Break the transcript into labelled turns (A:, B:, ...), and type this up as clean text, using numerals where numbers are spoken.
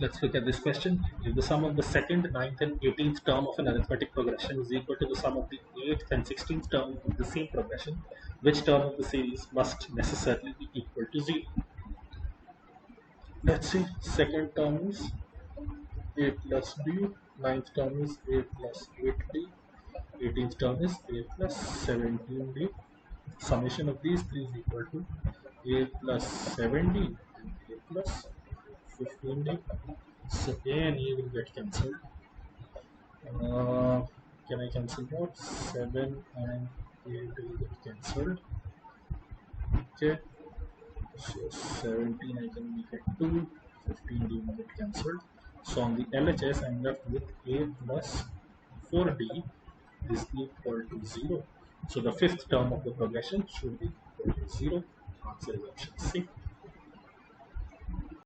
A: Let's look at this question. If the sum of the second, ninth, and 18th term of an arithmetic progression is equal to the sum of the 8th and 16th term of the same progression, which term of the series must necessarily be equal to 0? Let's see. Second term is a plus b, ninth term is a plus 8b, 18th term is a plus 17b. Summation of these three is equal to a plus 17 and a plus 15d. So a and e will get cancelled. Can I cancel both? 7 and 8 will get cancelled. Okay. So 17 I can make it 2, 15d will get cancelled. So on the LHS I'm left with a plus 4d is equal to 0. So the fifth term of the progression should be equal to 0. Answer is option C.